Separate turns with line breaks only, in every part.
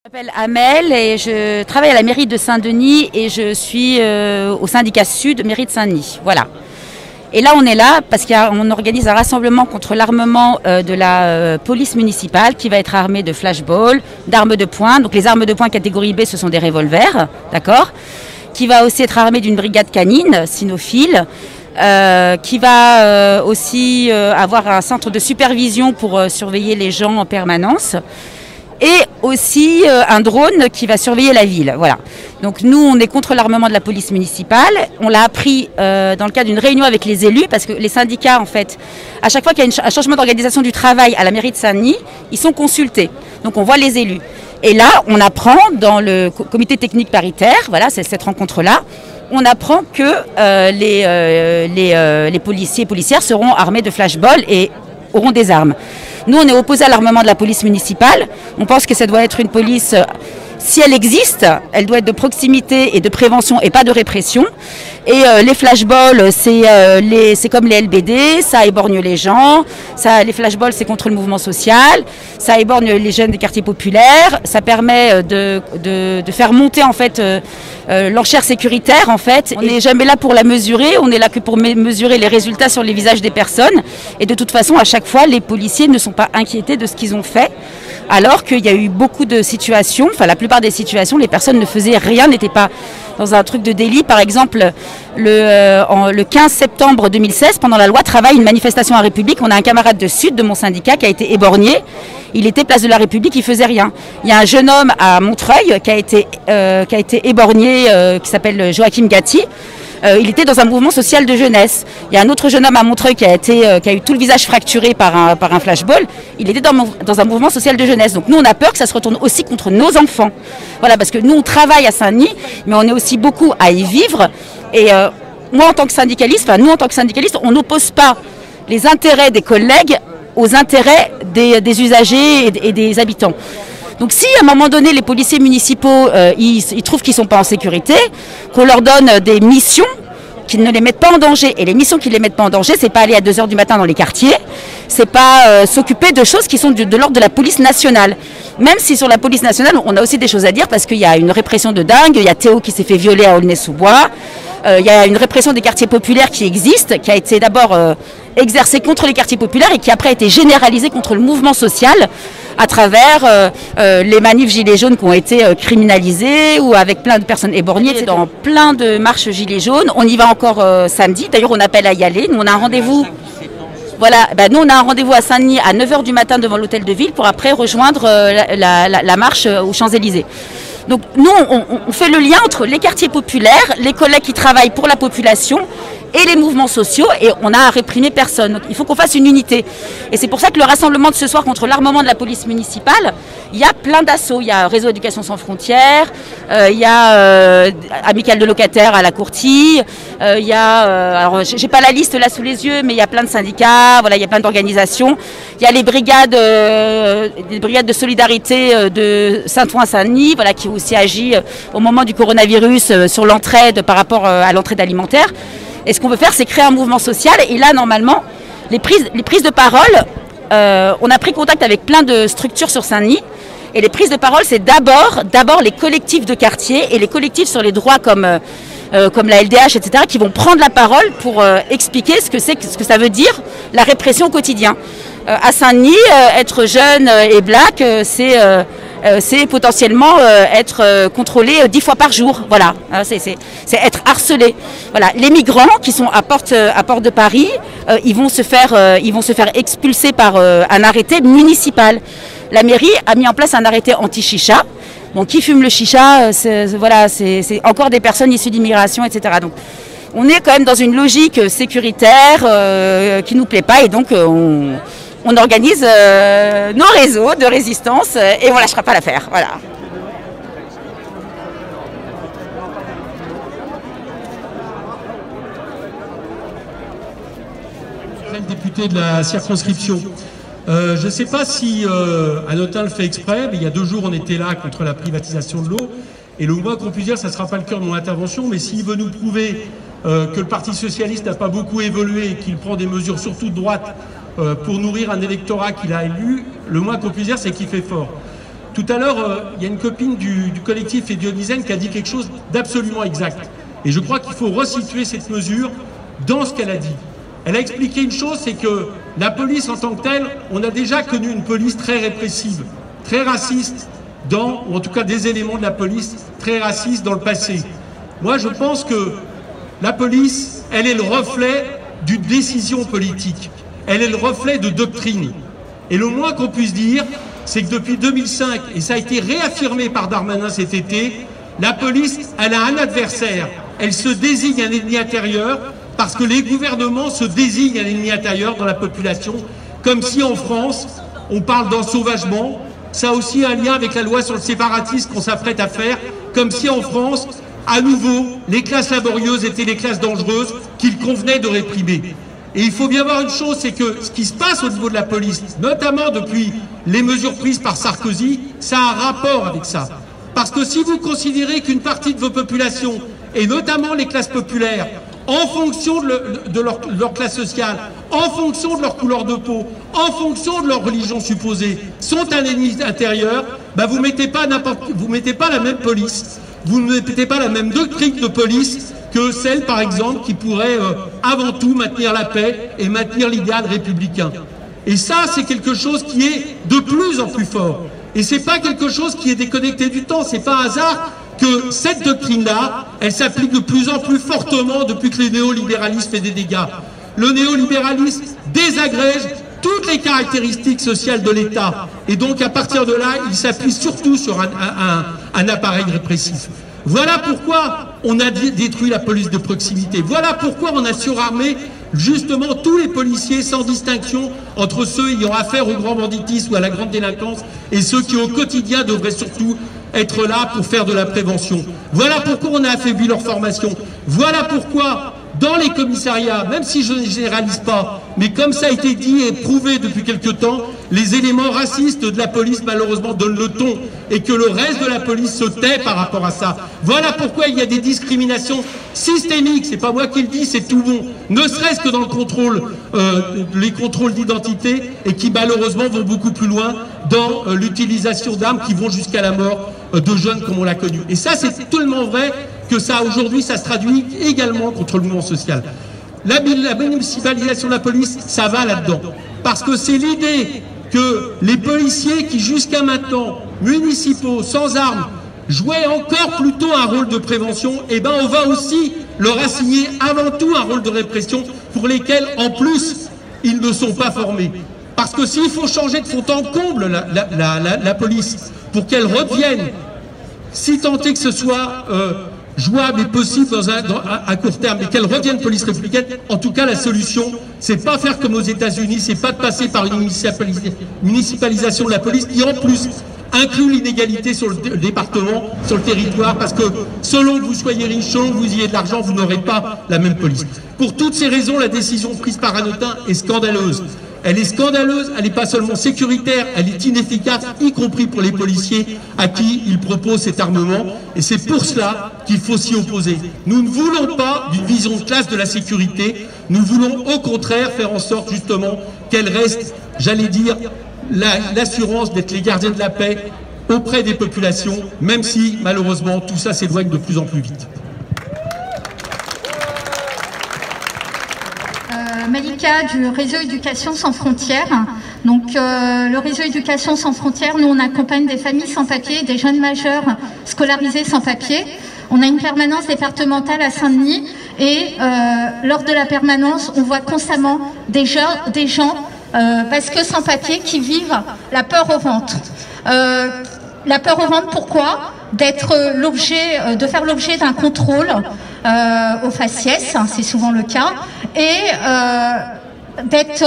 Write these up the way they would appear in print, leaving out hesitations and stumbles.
Je m'appelle Amel et je travaille à la mairie de Saint-Denis et je suis au syndicat Sud, mairie de Saint-Denis. Voilà. Et là, on est là parce qu'on organise un rassemblement contre l'armement de la police municipale qui va être armée de flashballs, d'armes de poing. Donc les armes de poing catégorie B, ce sont des revolvers, d'accord, qui va aussi être armée d'une brigade canine, cynophile, qui va aussi avoir un centre de supervision pour surveiller les gens en permanence. Et aussi un drone qui va surveiller la ville. Voilà. Donc nous, on est contre l'armement de la police municipale. On l'a appris dans le cadre d'une réunion avec les élus, parce que les syndicats, en fait, à chaque fois qu'il y a un changement d'organisation du travail à la mairie de Saint-Denis, ils sont consultés. Donc on voit les élus. Et là, on apprend dans le comité technique paritaire, voilà, c'est cette rencontre-là, on apprend que les policiers et policières seront armés de flashballs et auront des armes. Nous, on est opposés à l'armement de la police municipale. On pense que ça doit être une police, si elle existe, elle doit être de proximité et de prévention et pas de répression. Et les flashballs, c'est comme les LBD, ça éborgne les gens. Les flashballs, c'est contre le mouvement social. Ça éborgne les jeunes des quartiers populaires. Ça permet de faire monter en fait l'enchère sécuritaire. En fait, on n'est jamais là pour la mesurer. On est là que pour mesurer les résultats sur les visages des personnes. Et de toute façon, à chaque fois, les policiers ne sont pas inquiétés de ce qu'ils ont fait. Alors qu'il y a eu beaucoup de situations, enfin la plupart des situations, les personnes ne faisaient rien, n'étaient pas dans un truc de délit. Par exemple, le 15 septembre 2016, pendant la loi travail, une manifestation à République, on a un camarade de Sud de mon syndicat qui a été éborgné. Il était place de la République, il faisait rien. Il y a un jeune homme à Montreuil qui a été éborgné, qui s'appelle Joachim Gatti. Il était dans un mouvement social de jeunesse. Il y a un autre jeune homme à Montreuil qui a eu tout le visage fracturé par un flashball. Il était dans un mouvement social de jeunesse. Donc nous, on a peur que ça se retourne aussi contre nos enfants. Voilà, parce que nous, on travaille à Saint-Denis, mais on est aussi beaucoup à y vivre. Et moi, en tant que syndicaliste, nous, en tant que syndicaliste, on n'oppose pas les intérêts des collègues aux intérêts des usagers et des habitants. Donc si à un moment donné les policiers municipaux ils trouvent qu'ils ne sont pas en sécurité, qu'on leur donne des missions qui ne les mettent pas en danger. Et les missions qui ne les mettent pas en danger, c'est pas aller à 2 h du matin dans les quartiers, c'est pas s'occuper de choses qui sont de l'ordre de la police nationale. Même si sur la police nationale, on a aussi des choses à dire parce qu'il y a une répression de dingue, il y a Théo qui s'est fait violer à Aulnay-sous-Bois, il y a une répression des quartiers populaires qui existe, qui a été d'abord exercée contre les quartiers populaires et qui après a été généralisée contre le mouvement social à travers les manifs gilets jaunes qui ont été criminalisés ou avec plein de personnes éborgnées dans plein de marches gilets jaunes. On y va encore samedi, d'ailleurs on appelle à y aller. Nous on a un rendez-vous. Voilà, nous on a un rendez-vous à Saint-Denis à 9 h du matin devant l'hôtel de ville pour après rejoindre la marche aux Champs-Élysées. Donc nous on fait le lien entre les quartiers populaires, les collègues qui travaillent pour la population et les mouvements sociaux, et on a à réprimer personne. Donc il faut qu'on fasse une unité. Et c'est pour ça que le rassemblement de ce soir contre l'armement de la police municipale, il y a plein d'assauts. Il y a Réseau Éducation Sans Frontières, il y a Amicale de locataires à la Courtille, il y a, alors j'ai pas la liste là sous les yeux, mais il y a plein de syndicats, voilà, il y a plein d'organisations. Il y a les brigades de solidarité de Saint-Ouen-Saint-Denis, voilà, qui aussi agit au moment du coronavirus sur l'entraide par rapport à l'entraide alimentaire. Et ce qu'on veut faire, c'est créer un mouvement social. Et là, normalement, les prises de parole, on a pris contact avec plein de structures sur Saint-Denis. Et les prises de parole, c'est d'abord les collectifs de quartier et les collectifs sur les droits comme la LDH, etc., qui vont prendre la parole pour expliquer ce que ça veut dire la répression au quotidien. À Saint-Denis, être jeune et black, c'est potentiellement être contrôlé 10 fois par jour. Voilà, c'est être harcelé. Voilà, les migrants qui sont à porte de Paris, ils vont se faire expulser par un arrêté municipal. La mairie a mis en place un arrêté anti-chicha. Bon, qui fume le chicha, c'est encore des personnes issues d'immigration, etc. Donc, on est quand même dans une logique sécuritaire qui nous plaît pas, et donc on organise nos réseaux de résistance et on ne lâchera pas l'affaire. Voilà.
Député de la circonscription. Je ne sais pas si Hanotin le fait exprès, mais il y a 2 jours on était là contre la privatisation de l'eau, et le moins qu'on puisse dire, ça ne sera pas le cœur de mon intervention, mais s'il veut nous prouver que le Parti Socialiste n'a pas beaucoup évolué et qu'il prend des mesures surtout de droite pour nourrir un électorat qu'il a élu, le moins qu'on puisse dire, c'est qu'il fait fort. Tout à l'heure, il y a une copine du collectif et Dionysienne qui a dit quelque chose d'absolument exact. Et je crois qu'il faut resituer cette mesure dans ce qu'elle a dit. Elle a expliqué une chose, c'est que la police en tant que telle, on a déjà connu une police très répressive, très raciste, ou en tout cas des éléments de la police très racistes dans le passé. Moi, je pense que la police, elle est le reflet d'une décision politique. Elle est le reflet de doctrine. Et le moins qu'on puisse dire, c'est que depuis 2005, et ça a été réaffirmé par Darmanin cet été, la police, elle a un adversaire. Elle se désigne un ennemi intérieur parce que les gouvernements se désignent un ennemi intérieur dans la population, comme si en France, on parle d'ensauvagement. Ça a aussi un lien avec la loi sur le séparatisme qu'on s'apprête à faire, comme si en France, à nouveau, les classes laborieuses étaient les classes dangereuses qu'il convenait de réprimer. Et il faut bien voir une chose, c'est que ce qui se passe au niveau de la police, notamment depuis les mesures prises par Sarkozy, ça a un rapport avec ça. Parce que si vous considérez qu'une partie de vos populations, et notamment les classes populaires, en fonction de leur classe sociale, en fonction de leur couleur de peau, en fonction de leur religion supposée, sont un ennemi intérieur, bah vous mettez pas la même police, vous ne mettez pas la même doctrine de police que celle, par exemple, qui pourrait avant tout maintenir la paix et maintenir l'idéal républicain. Et ça, c'est quelque chose qui est de plus en plus fort. Et c'est pas quelque chose qui est déconnecté du temps. C'est pas un hasard que cette doctrine-là, elle s'applique de plus en plus fortement depuis que le néolibéralisme fait des dégâts. Le néolibéralisme désagrège toutes les caractéristiques sociales de l'État. Et donc, à partir de là, il s'appuie surtout sur un appareil répressif. Voilà pourquoi on a détruit la police de proximité. Voilà pourquoi on a surarmé justement tous les policiers sans distinction entre ceux ayant affaire au grand banditisme ou à la grande délinquance et ceux qui au quotidien devraient surtout être là pour faire de la prévention. Voilà pourquoi on a affaibli leur formation. Voilà pourquoi dans les commissariats, même si je ne généralise pas, mais comme ça a été dit et prouvé depuis quelque temps, les éléments racistes de la police malheureusement donnent le ton et que le reste de la police se tait par rapport à ça. Voilà pourquoi il y a des discriminations systémiques, c'est pas moi qui le dis, c'est tout bon, ne serait-ce que dans le contrôle, les contrôles d'identité et qui malheureusement vont beaucoup plus loin dans l'utilisation d'armes qui vont jusqu'à la mort de jeunes comme on l'a connu. Et ça c'est tellement vrai que ça aujourd'hui ça se traduit également contre le mouvement social. La municipalisation de la police, ça va là-dedans. Parce que c'est l'idée que les policiers qui jusqu'à maintenant, municipaux, sans armes, jouaient encore plutôt un rôle de prévention, et ben on va aussi leur assigner avant tout un rôle de répression pour lesquels, en plus, ils ne sont pas formés. Parce que s'il faut changer de fond en comble la police pour qu'elle revienne, si tant est que ce soit jouable et possible à court terme et qu'elle revienne police républicaine, en tout cas la solution, c'est pas faire comme aux États-Unis, c'est pas de passer par une municipalisation de la police qui en plus inclut l'inégalité sur le département, sur le territoire, parce que selon que vous soyez riche, selon que vous ayez de l'argent, vous n'aurez pas la même police. Pour toutes ces raisons, la décision prise par Hanotin est scandaleuse. Elle est scandaleuse, elle n'est pas seulement sécuritaire, elle est inefficace, y compris pour les policiers à qui il propose cet armement. Et c'est pour cela qu'il faut s'y opposer. Nous ne voulons pas d'une vision de classe de la sécurité, nous voulons au contraire faire en sorte justement qu'elle reste, j'allais dire, l'assurance d'être les gardiens de la paix auprès des populations, même si malheureusement tout ça s'éloigne de plus en plus vite.
Malika du réseau Éducation sans frontières. Donc le réseau Éducation sans frontières, nous on accompagne des familles sans papier, des jeunes majeurs scolarisés sans papier. On a une permanence départementale à Saint-Denis et lors de la permanence, on voit constamment des gens parce que sans papier qui vivent la peur au ventre. La peur au ventre, pourquoi? D'être l'objet, de faire l'objet d'un contrôle au faciès, hein, c'est souvent le cas, et d'être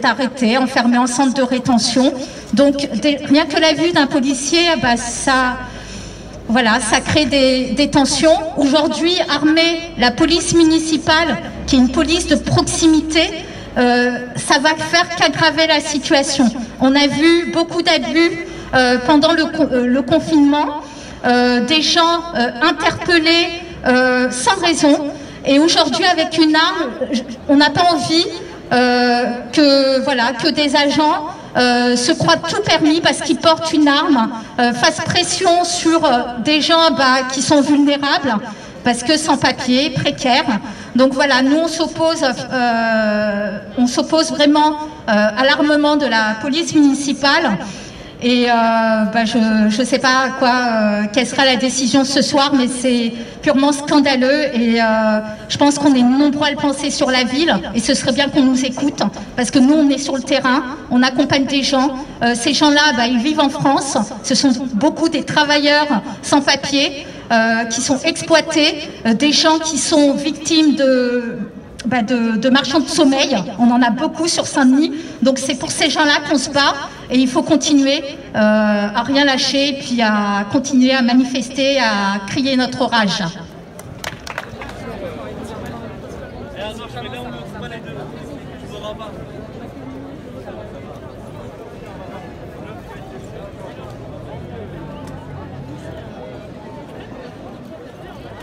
arrêté, enfermé en centre de rétention. Donc rien que la vue d'un policier, ça crée des tensions. Aujourd'hui, armer la police municipale, qui est une police de proximité, ça va faire qu'aggraver la situation. On a vu beaucoup d'abus pendant le confinement, des gens interpellés sans raison. Et aujourd'hui, avec une arme, on n'a pas envie que des agents se croient tout permis parce qu'ils portent une arme, fassent pression sur des gens qui sont vulnérables, parce que sans papier, précaires. Donc voilà, nous on s'oppose vraiment à l'armement de la police municipale. Et je ne sais pas quelle sera la décision ce soir, mais c'est purement scandaleux. Et je pense qu'on est nombreux à le penser sur la ville. Et ce serait bien qu'on nous écoute, parce que nous, on est sur le terrain, on accompagne des gens. Ces gens-là, ils vivent en France. Ce sont beaucoup des travailleurs sans papier qui sont exploités, des gens qui sont victimes de marchands de sommeil. On en a beaucoup sur Saint-Denis. Donc c'est pour ces gens-là qu'on se bat. Et il faut continuer à rien lâcher, puis à continuer à manifester, à crier notre rage.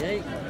Okay.